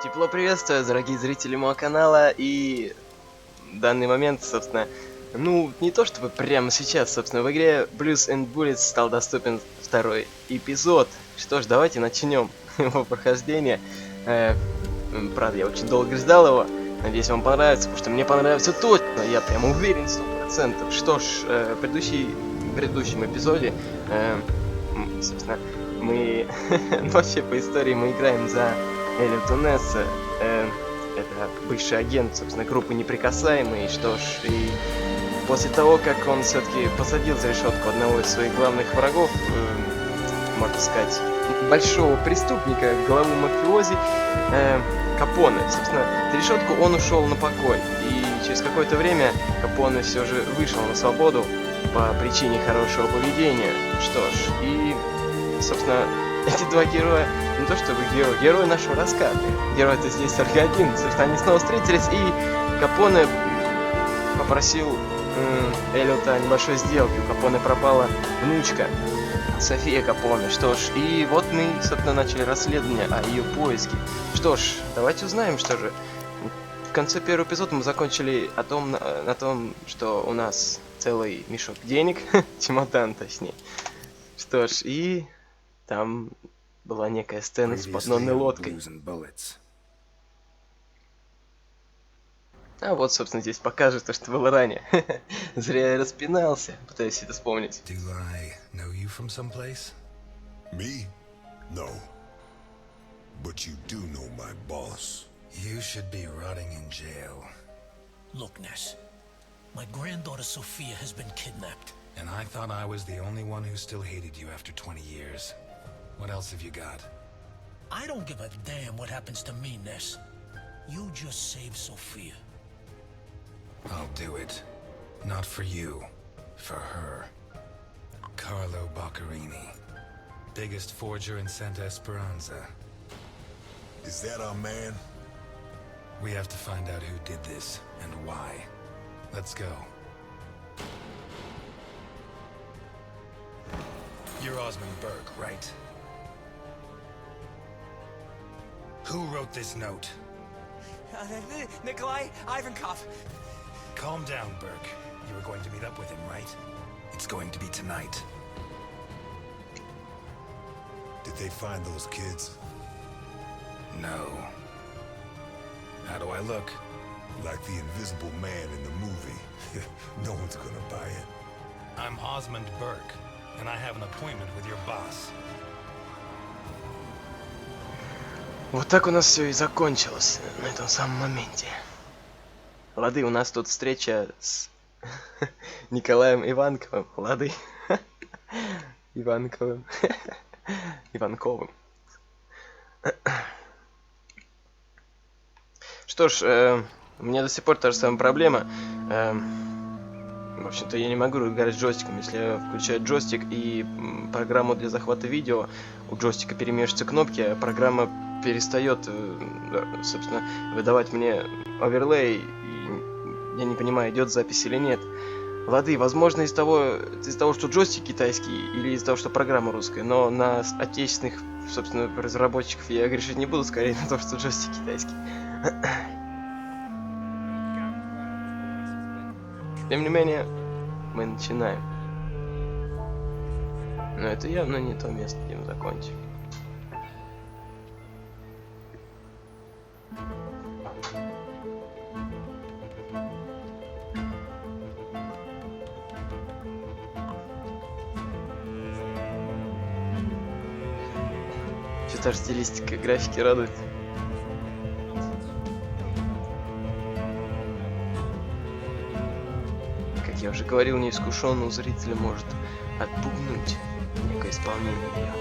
Тепло приветствую, дорогие зрители моего канала, и в данный момент, собственно, не то чтобы прямо сейчас, собственно, в игре Blues and Bullets стал доступен второй эпизод. Что ж, давайте начнем его прохождение. Правда, я очень долго ждал его, надеюсь, вам понравится, потому что мне понравится точно, я прям уверен 100%. Что ж, в предыдущем эпизоде, собственно, мы, вообще по истории мы играем за Элю Тунесса, это бывший агент, собственно, группы Неприкасаемые. Что ж, и после того, как он все-таки посадил за решетку одного из своих главных врагов, можно сказать, большого преступника, главу мафиози, Капоне, собственно, за решетку он ушел на покой, и через какое-то время Капоне все же вышел на свободу по причине хорошего поведения. Что ж, и, собственно, эти два героя, не то чтобы герои нашего рассказа. Герой-то здесь только один. Собственно, они снова встретились, и Капоне попросил Эллиота о небольшой сделке. У Капоне пропала внучка София Капоне. Что ж, и вот мы, собственно, начали расследование о ее поиске. Что ж, давайте узнаем, что же. В конце первого эпизода мы закончили на том, что у нас целый мешок денег, чемодан точнее. Что ж, и там была некая сцена с подводной лодкой. А вот, собственно, здесь покажет то, что было ранее. Зря я распинался, пытаясь это вспомнить. Me? No. But you do know my boss. You should be rotting in jail. Look, Ness. My granddaughter Sophia has been kidnapped. And I thought I was the only one who still hated you after 20 years. What else have you got? I don't give a damn what happens to me, Ness. You just save Sophia. I'll do it. Not for you. For her. Carlo Boccherini. Biggest forger in Santa Esperanza. Is that our man? We have to find out who did this and why. Let's go. You're Osmond Burke, right? Who wrote this note? Nikolai Ivankov. Calm down, Burke. You were going to meet up with him, right? It's going to be tonight. Did they find those kids? No. How do I look? Like the invisible man in the movie. No one's gonna buy it. I'm Osmond Burke, and I have an appointment with your boss. Вот так у нас все и закончилось на этом самом моменте. Лады, у нас тут встреча с Николаем Иванковым. Лады. Иванковым. Иванковым. Что ж, у меня до сих пор та же самая проблема. В общем-то, я не могу играть с джойстиком. Если я включаю джойстик и программу для захвата видео, у джойстика перемешиваются кнопки, а программа перестает, собственно, выдавать мне оверлей. И я не понимаю, идет запись или нет. Лады, возможно, из-за того, что джойстик китайский, или из-за того, что программа русская, но на отечественных, собственно, разработчиков я грешить не буду, скорее на то, что джойстик китайский. Тем не менее, мы начинаем. Но это явно не то место, где мы закончим. Что-то стилистика графики радует. Как я уже говорил, неискушенного зрителя может отпугнуть некое исполнение ее.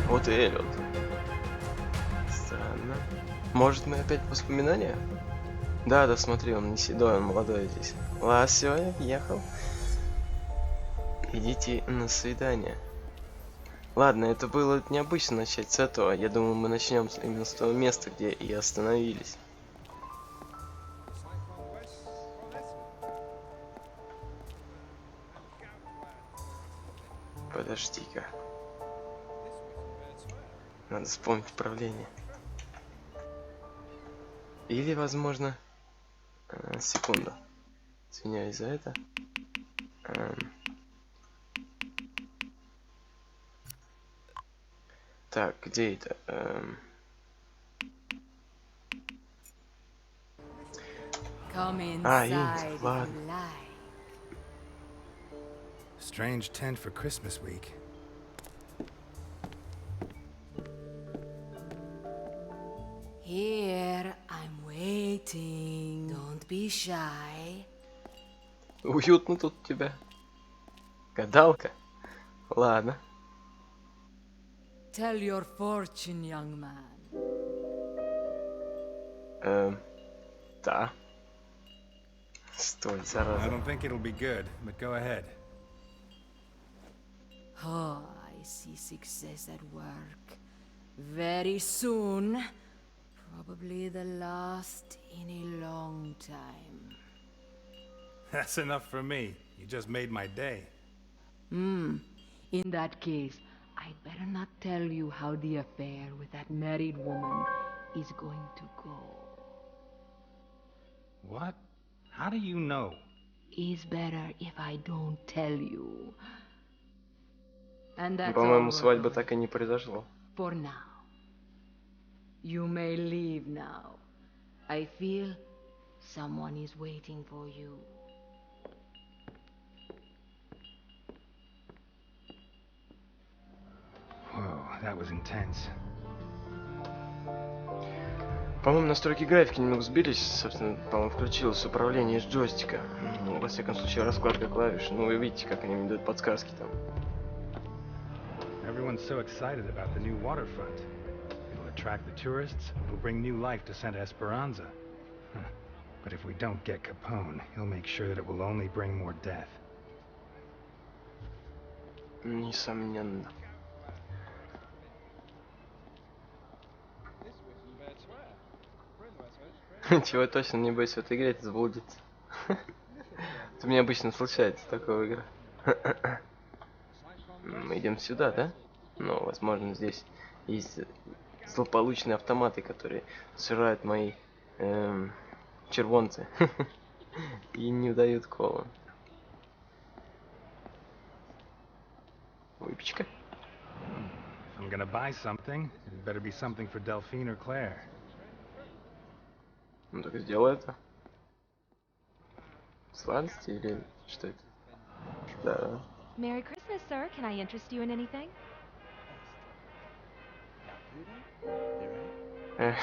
Вот и Эллиот. Странно. Может, мы опять воспоминания? Да, да, смотри, он не седой, он молодой здесь. Ладно, все, я въехал. Идите на свидание. Ладно, это было необычно начать с этого. Я думаю, мы начнем именно с того места, где и остановились. Подожди-ка. Надо вспомнить управление. Или, возможно... секунду. Извиняюсь за это. Так, где это? Int, ладно. Strange tent for Christmas week. Here, I'm waiting. Don't be shy. Уютно тут у тебя. Гадалка. Ладно. Tell your fortune, young man. Да. Стой, I зараза. don't think it'll be good, but go ahead. Oh, I see success at work. Very soon. Probably the last in a long time. That's enough for me. You just made my day. In that case, I'd better not tell you how the affair with that married woman is going to go. What? How do you know? Is better if I don't tell you. And that's all По-моему, we're свадьба going так и не произошла. for now. You may leave now. I feel someone is waiting for you. Whoa, that was intense. По-моему, настройки графики немного сбились. Собственно, по-моему, включилось управление с джойстика. Ну, во всяком случае, раскладка клавиш. Ну, вы видите, как они мне дают подсказки там. Everyone's so excited about the new waterfront. It'll attract the tourists, it'll bring new life to Santa Esperanza. Huh. But if we don't get Capone, he'll make sure that it will only bring more death. Несомненно. Чего точно не бойся в этой игре, это заблудиться. Это мне обычно случается такое в играх. Мы идем сюда, да? Ну, возможно, здесь есть злополучные автоматы, которые сжирают мои червонцы и не дают колу. Выпечка. If I'm gonna buy something, it better be something for Delphine or Claire. Ну так сделай это. Сладости или что это? Да. Merry Christmas, sir. Can I interest you in anything? I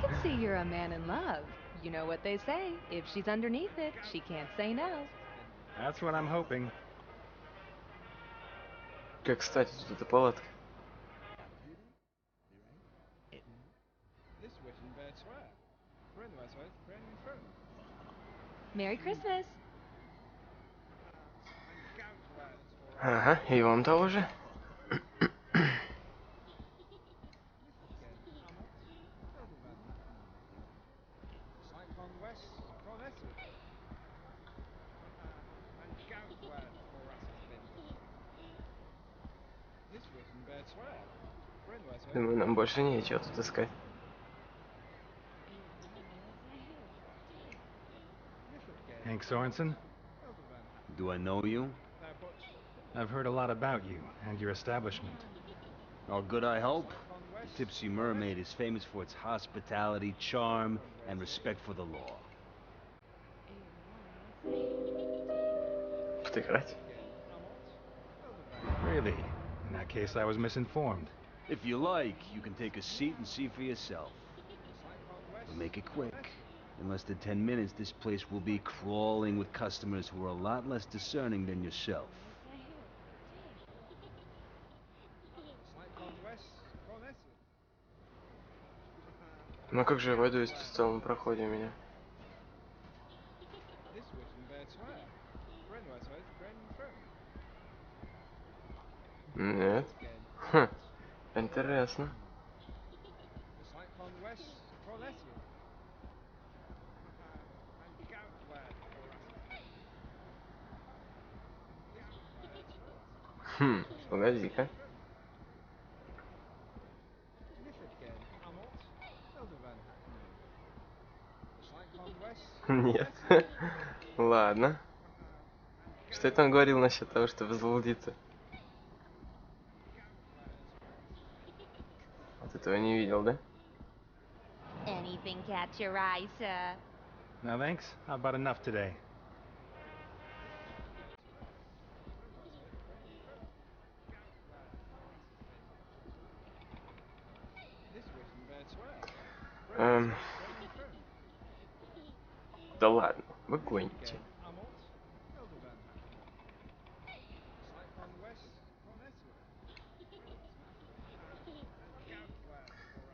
can see you're a man in love. You know what they say. If she's underneath it, she can't say no. That's what I'm hoping. Как, кстати, тут эта палатка. Merry Christmas. Ага, и вам того же. Думаю, нам больше нечего тут искать. Hank Sorensen? Do I know you? I've heard a lot about you and your establishment. All good, I hope. The Tipsy Mermaid is famous for its hospitality, charm, and respect for the law. Подыграть. Really? In that case, I was misinformed. If you like, you can take a seat and see for yourself. But make it quick. In less than 10 minutes, this place will be crawling with customers who are a lot less discerning than yourself. Ну а как же я войду, если в целом проходе у меня? Нет. Хм. Интересно. Хм, погоди-ка. Нет. Ладно. Что это он говорил насчет того, чтобы заблудиться? Вот этого не видел, да? Anything catch your eye, sir? No thanks. How about enough today? Эм... Да ладно, вы гоните.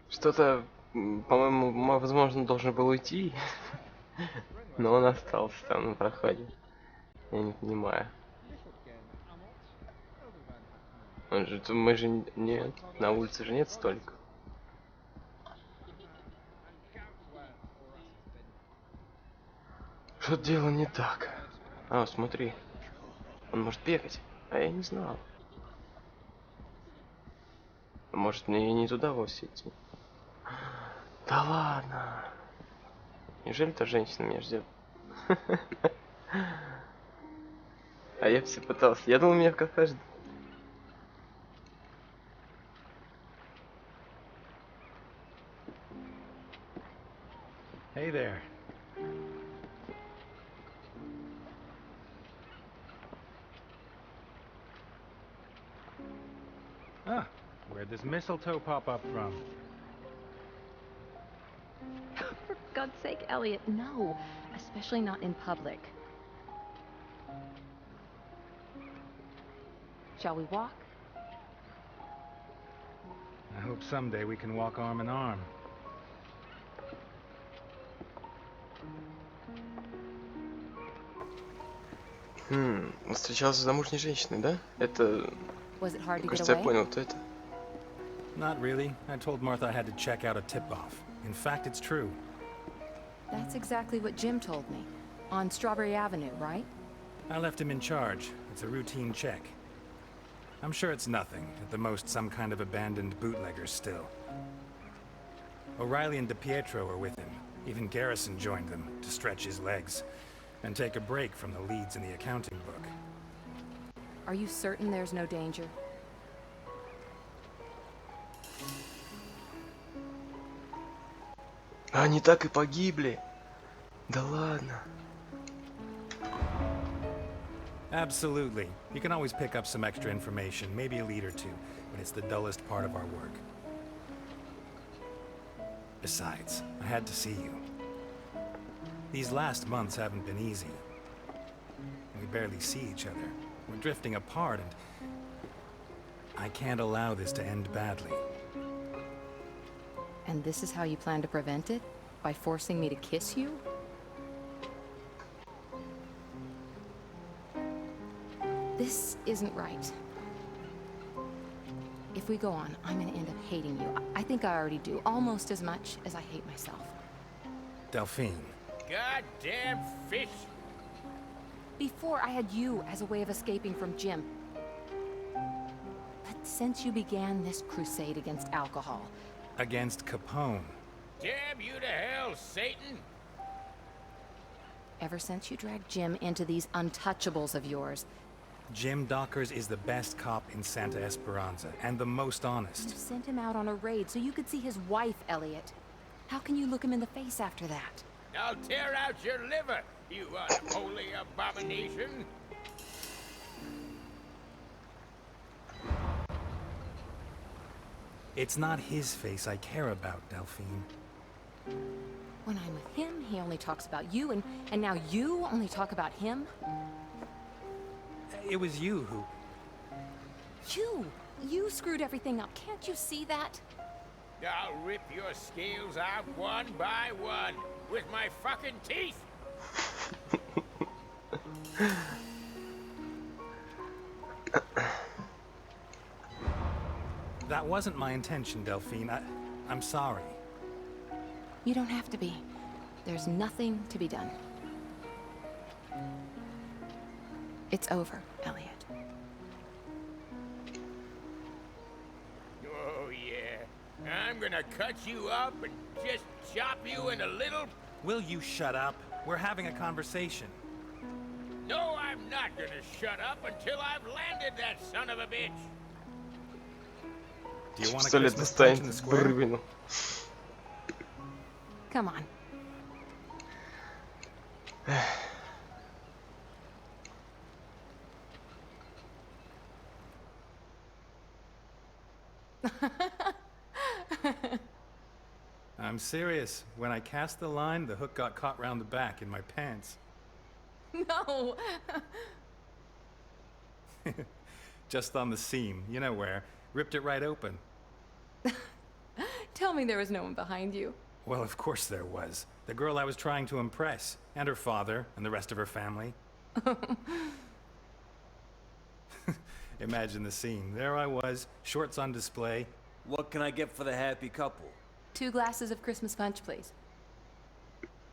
Что-то, по-моему, возможно, должен был уйти. Но он остался там на проходе. Я не понимаю. Он же, мы же нет, на улице же нет столиков. Что-то дело не так. А, смотри. Он может бегать, а я не знал. Может мне и не туда вовсе идти? Да ладно. Неужели та женщина меня ждет? А я все пытался. Я думал, меня в кафе ждут. Hey there. Ah, where'd this mistletoe pop up from? For God's sake, Elliot, no. Especially not in public. Shall we walk? I hope someday we can walk arm in arm. Он встречался с замужней женщиной, да? Это... Was it hard to get Кажется, я away? понял, кто это. Not really. I told Martha I had to check out a tip-off. In fact, it's true. That's exactly what Jim told me. On Strawberry Avenue, right? I left him in charge. It's a routine check. I'm sure it's nothing. At the most, some kind of abandoned bootleggers still. O'Reilly and DePietro were with him. Even Garrison joined them to stretch his legs and take a break from the leads in the accounting book. Are you certain there's no danger? Они так и погибли. Да ладно. Absolutely. You can always pick up some extra information, maybe a lead or two, but it's the dullest part of our work. Besides, I had to see you. These last months haven't been easy. We barely see each other. We're drifting apart, and I can't allow this to end badly. And this is how you plan to prevent it? By forcing me to kiss you? This isn't right. If we go on, I'm gonna end up hating you. I think I already do, almost as much as I hate myself. Delphine. Goddamn fish! Before, I had you as a way of escaping from Jim. But since you began this crusade against alcohol... Against Capone. Damn you to hell, Satan! Ever since you dragged Jim into these untouchables of yours... Jim Dockers is the best cop in Santa Esperanza, and the most You honest. sent him out on a raid so you could see his wife, Elliot. How can you look him in the face after that? I'll tear out your liver, you unholy abomination! It's not his face I care about, Delphine. When I'm with him, he only talks about you, and now you only talk about him? It was you who... You screwed everything up. Can't you see that? I'll rip your scales out one by one with my fucking teeth. That wasn't my intention, Delphine. I'm sorry. You don't have to be. There's nothing to be done. It's over, Elliot. Oh, yeah. I'm gonna cut you up and just chop you into little... Will you shut up? We're having a conversation. No, I'm not gonna shut up until I've landed that son of a bitch. Do you want a Пистолет Christmas punch in достанет the square? рыбину. Come on. I'm serious. When I cast the line, the hook got caught round the back in my pants. No! Just on the seam, you know where. Ripped it right open. Tell me there was no one behind you. Well, of course there was. The girl I was trying to impress. And her father, and the rest of her family. Imagine the scene. There I was, shorts on display. What can I get for the happy couple? 2 glasses of Christmas punch, please.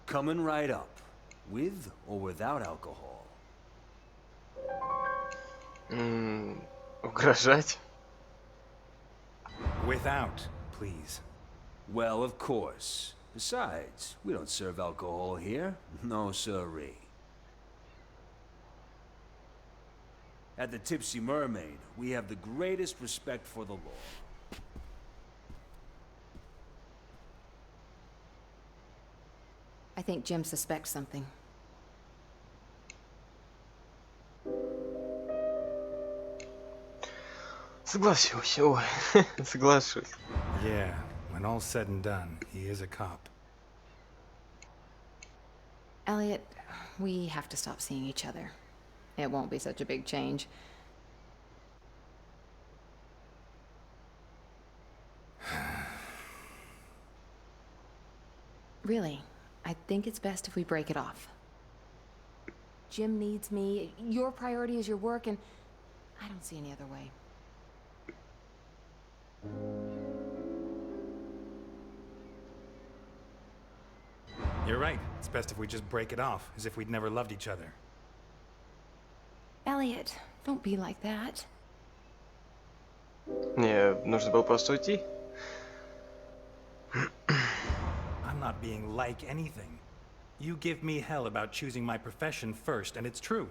Coming right up. With or without alcohol? Угрожать? Without, please. Well, of course. Besides, we don't serve alcohol here. No siree. At the Tipsy Mermaid, we have the greatest respect for the law. I think Jim suspects something. Согласился. Ой, соглашусь. Yeah, when all's said and done, he is a cop. Elliot, we have to stop seeing each other. It won't be such a big change. Really, I think it's best if we break it off. Jim needs me, your priority is your work, and I don't see any other way. You're right. It's best if we just break it off, as if we'd never loved each other. Elliot, don't be like that. Не, нужно было просто уйти. I'm not being like anything. You give me hell about choosing my profession first, and it's true.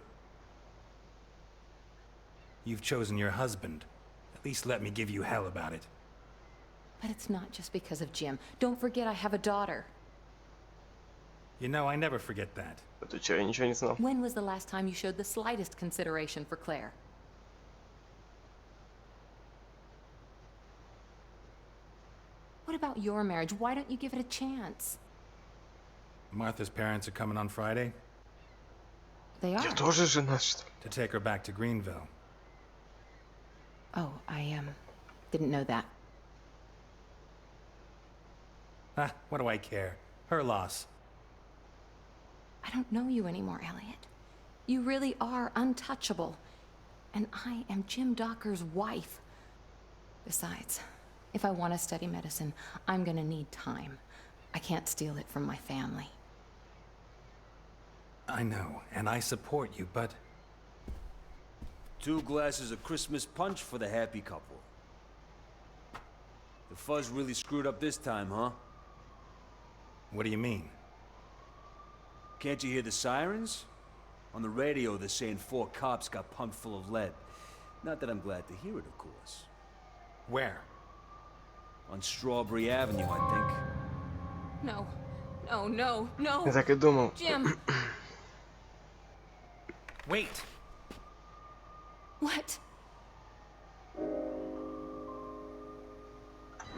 You've chosen your husband. At least let me give you hell about it. But it's not just because of Jim. Don't forget I have a daughter. You know, I never forget that. А ты чё, я ничего не знал. When was the last time you showed the slightest consideration for Claire? What about your marriage? Why don't you give it a chance? Martha's parents are coming on Friday They are. Я тоже жена, что ли? to take her back to Greenville. Oh, I didn't know that. Ah, what do I care? Her loss. I don't know you anymore, Elliot. You really are untouchable. And I am Jim Docker's wife. Besides, if I want to study medicine, I'm gonna need time. I can't steal it from my family. I know, and I support you, but 2 glasses of Christmas punch for the happy couple. The fuzz really screwed up this time, huh? what do you mean? Can't you hear the sirens? On the radio, they're saying 4 cops got pumped full of lead. Not that I'm glad to hear it, of course. Where? On Strawberry Avenue, I think. No, no, no, no. Я так и думал. Jim, Wait! what?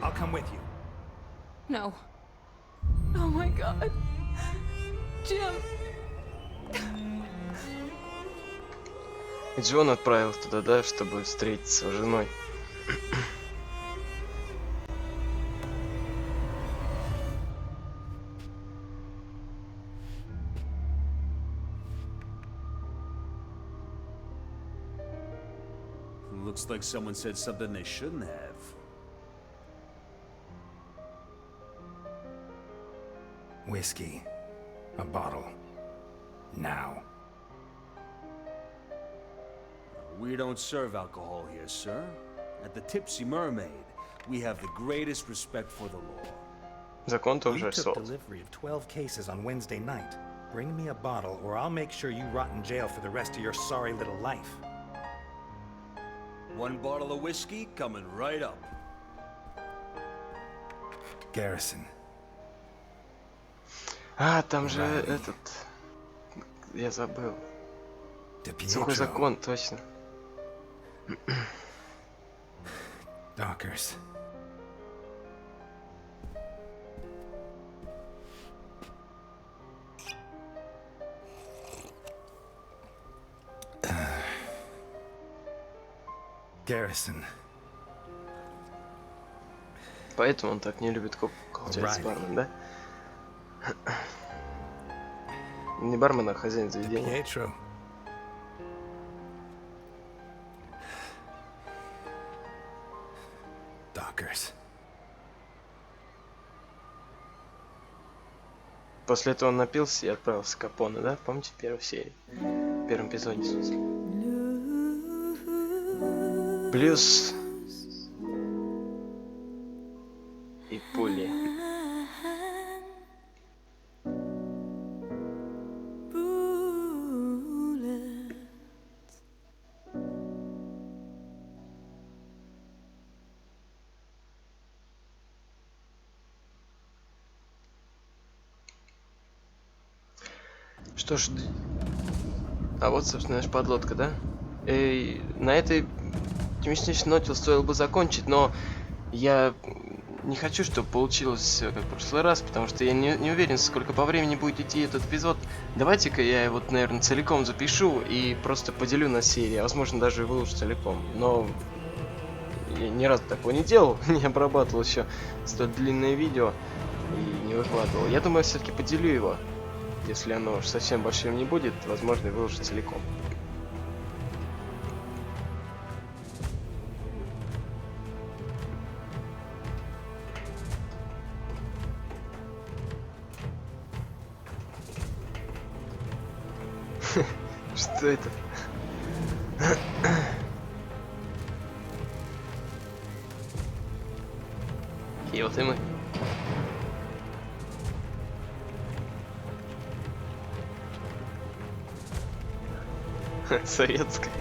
I'll come with you. No. Oh my God. Jim. И Джон отправил туда, да, чтобы встретиться с женой. Looks like someone said something they shouldn't have. Whiskey. A bottle. Now. We don't serve alcohol here, sir. At the Tipsy Mermaid, we have the greatest respect for the law. Закон You тоже took сот. delivery of 12 cases on Wednesday night. Bring me a bottle, or I'll make sure you rot in jail for the rest of your sorry little life. One bottle of whiskey coming right up. Garrison. А, там же Riley. этот... Я забыл. De Сухой Pietro. закон, точно. Dockers. Garrison. Поэтому он так не любит колчать с Riley. бармен, да? Не бармен, а хозяин заведения. Pietro. Dockers. После этого он напился и отправился к Капоне, да? Помните первую серию? В первом эпизоде, в смысле. Блюз и пули. Что ж, а вот, собственно, наша подлодка, да? И на этой оптимистичной ноте стоило бы закончить, но я не хочу, чтобы получилось всё как в прошлый раз, потому что я не уверен, сколько по времени будет идти этот эпизод. Давайте-ка я его, наверное, целиком запишу и просто поделю на серии, а возможно даже выложу целиком. Но я ни разу такого не делал, не обрабатывал еще столь длинное видео и не выкладывал. Я думаю, все-таки поделю его. Если оно уж совсем большим не будет, возможно, и выложу целиком. Что это? И вот и мы. Советская.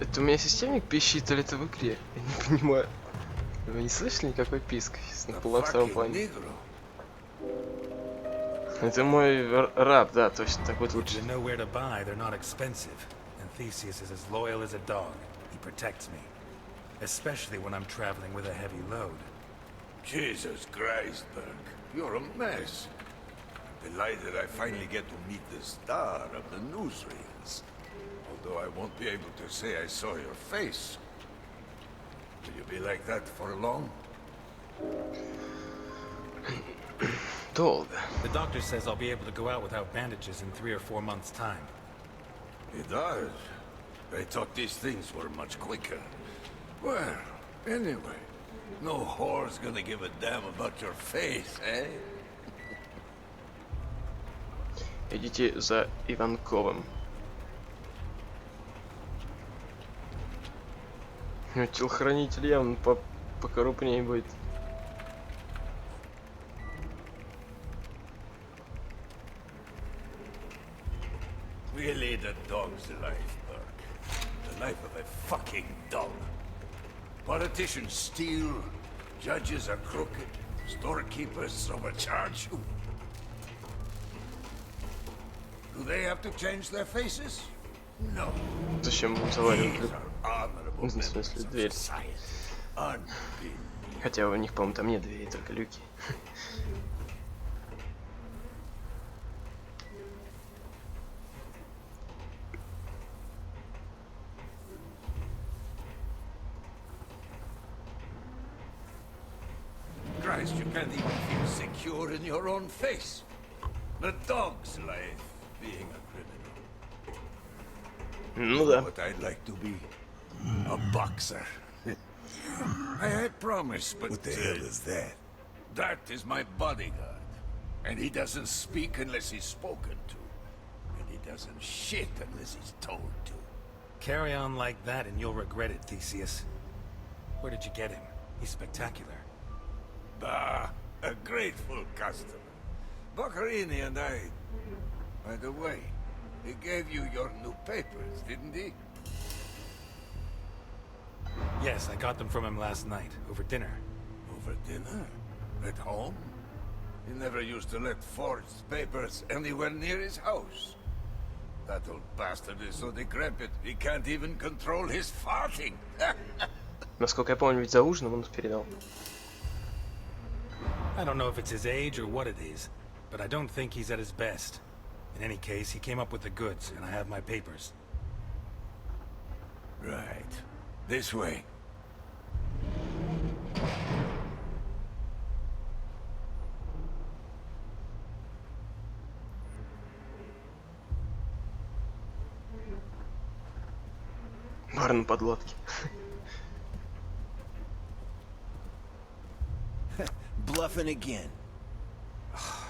Это у меня системник пищит или это в игре? Я не понимаю. Вы не слышали никакой писк на втором плане? Это мой раб, да, точно, так вот лучше. You know where to buy, they're not expensive. And Theseus is as loyal as a dog. He protects me. Especially when I'm traveling with a heavy load. Jesus Christ, Burke. You're a mess. I'm delighted I finally get to meet the star of the newsreels. Although I won't be able to say I saw your face. Will you be like that for long? Долго. The doctor says I'll be able to go out without bandages in 3 or 4 months' time. He does. I thought these things were much quicker. Well, anyway, no whore's gonna give a damn about your face, eh? Идите за Иванковым. Ну, телохранитель явно покрупнее будет. Really the dog's life, Burke. The life of a fucking dog. Politicians steal, judges are crooked, storekeepers overcharge you. Do they have to change their faces? No. Зачем заваривать These are honorable в смысле, members of дверь? society. Unbelievable. Хотя у них, по-моему, там нет дверей, только люки. Can't even feel secure in your own face. A dog's life being a criminal. Ну да. What I'd like to be? A boxer. I had promised, but... What the hell is that? That is my bodyguard. And he doesn't speak unless he's spoken to. And he doesn't shit unless he's told to. Carry on like that and you'll regret it, Theseus. Where did you get him? He's spectacular. Ah, a grateful customer. Boccherini and I... By the way, he gave you your new papers, didn't he? Yes, I got them from him last night, over dinner. Over dinner? At home? He never used to let forged papers anywhere near his house. That old bastard is so decrepit, he can't even control his farting. Насколько я помню, ведь за ужином он их передал. I don't know if it's his age or what it is, but I don't think he's at his best. In any case, he came up with the goods, and I have my papers. Right. This way. Бар на подлодке. Bluffing again.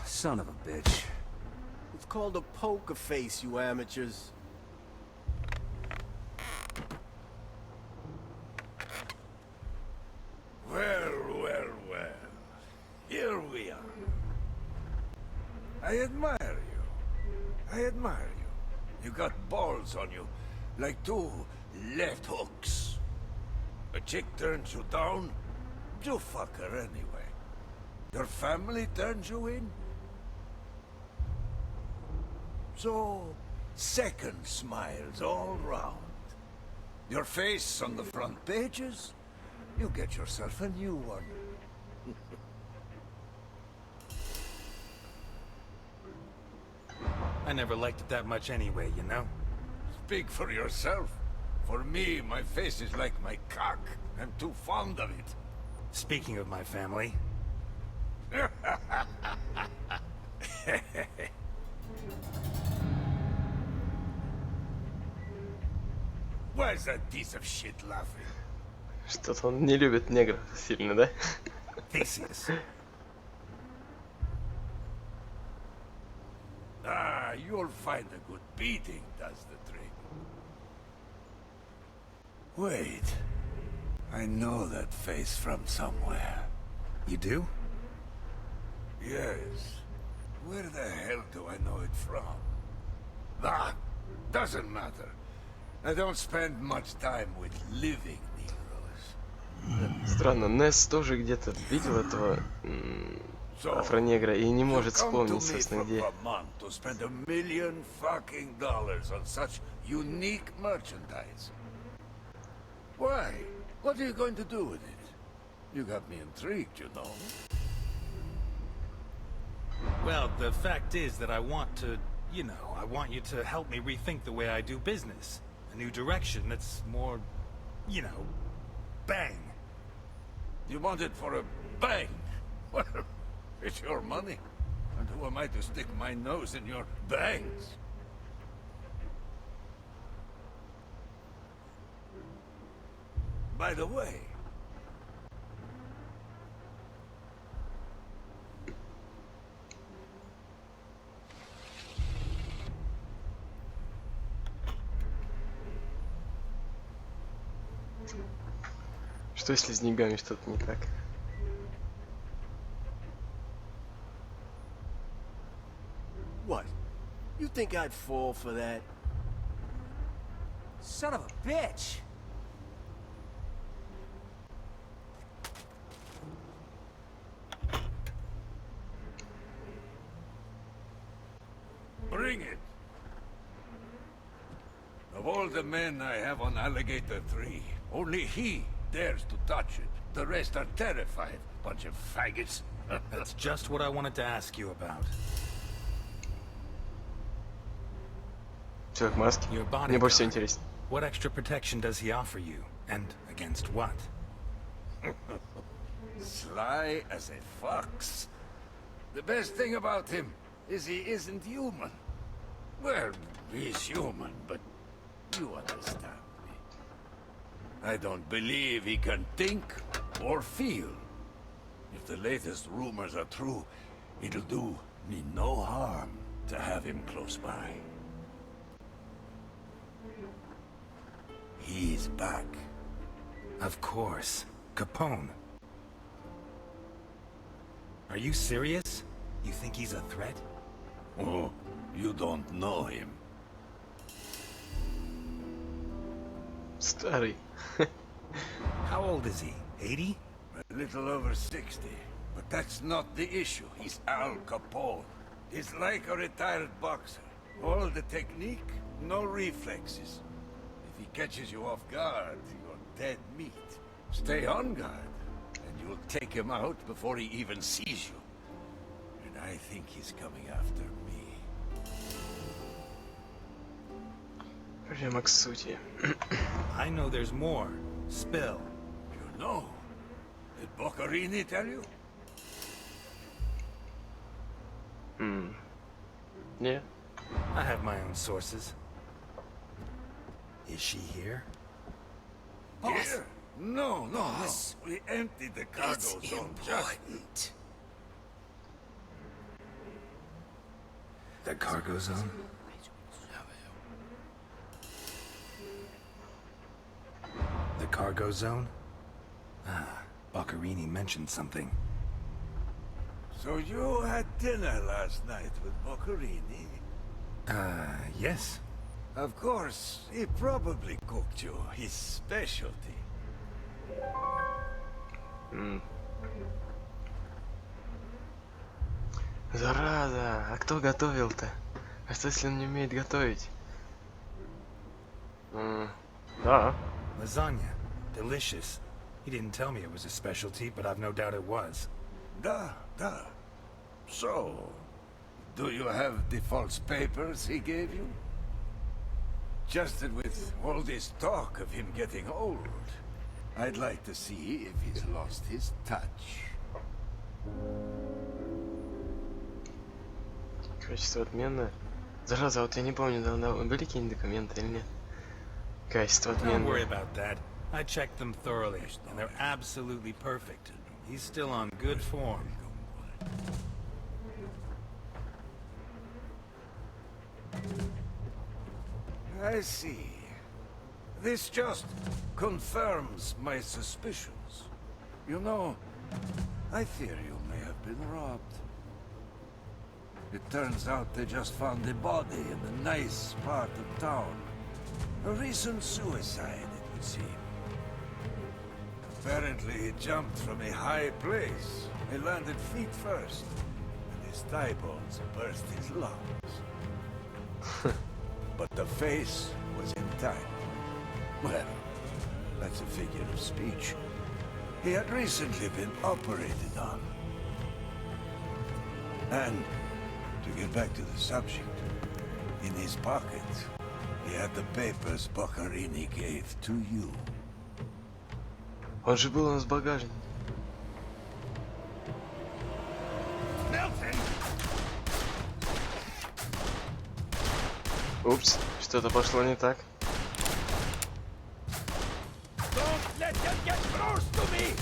Son of a bitch. It's called a poker face, you amateurs. Well, well, well. Here we are. I admire you. I admire you. You got balls on you, like two left hooks. A chick turns you down, you fuck her anyway. Your family turns you in. So, second smiles all round. Your face on the front pages, you get yourself a new one. I never liked it that much anyway, you know? Speak for yourself. For me, my face is like my cock. I'm too fond of it. Speaking of my family... Why is that piece of shit laughing? Что-то он не любит негров сильно, да? Theseus. Ah, you'll find a good beating does the trick. Wait. I know that face from somewhere. You do? Yes. Where the hell do I know it from? Ah, doesn't matter. I don't spend much time with living Negroes. Странно, Несс тоже где-то видел этого афронегра и не может вспомнить, собственно, где. To spend $1 million fucking dollars on such unique merchandise. Why? What are you going to do with it? You got me intrigued, you know. Well, the fact is that I want to, you know, I want you to help me rethink the way I do business. A new direction that's more, you know, bang. You want it for a bang? Well, it's your money. And who am I to stick my nose in your bangs? By the way... Что если с деньгами что-то не так? What? You think I'd fall for that? Son of a bitch! Bring it! Of all the men I have on Alligator 3, only he dares to touch it. The rest are terrified. Bunch of faggots. That's just what I wanted to ask you about. Человек в маске. Your Мне больше всего bodyguard. интересно. What extra protection does he offer you? And against what? Sly as a fox. The best thing about him is he isn't human. Well, he's human, but you understand me. I don't believe he can think or feel. If the latest rumors are true, it'll do me no harm to have him close by. He's back. Of course. Capone. Are you serious? You think he's a threat? Oh, you don't know him. Старый. How old is he? 80? A little over 60. But that's not the issue. He's Al Capone. He's like a retired boxer. All the technique, no reflexes. If he catches you off guard, you're dead meat. Stay on guard, and you'll take him out before he even sees you. And I think he's coming after me. Прямо к сути. I know there's more. Spill. You know? Did Boccarini tell you? Yeah. I have my own sources. Is she here? Here? No. We emptied the cargo zone just... The cargo zone? The cargo zone? Ah, Boccarini mentioned something. So you had dinner last night with Boccarini? Yes. Of course, he probably cooked you his specialty. Зараза, а кто готовил-то? А что если он не умеет готовить? Да. Lasagna. Delicious. He didn't tell me it was a specialty, but I've no doubt it was. Da. So, do you have the false papers he gave you? Just that with all this talk of him getting old, I'd like to see if he's lost his touch. Качество отменное. Зараза, вот я не помню, были какие-нибудь документы или нет? Качество Don't worry отменное. about that. I checked them thoroughly, and they're absolutely perfect. He's still on good form. I see. This just confirms my suspicions. You know, I fear you may have been robbed. It turns out they just found a body in a nice part of town. A recent suicide, it would seem. Apparently he jumped from a high place. He landed feet first, and his thigh bones burst his lungs. But the face was intact. Well, that's a figure of speech. He had recently been operated on. And, to get back to the subject, in his pocket, he had the papers Boccarini gave to you. Он же был у нас в багажнике. Упс, что-то пошло не так. Don't let them get close to me!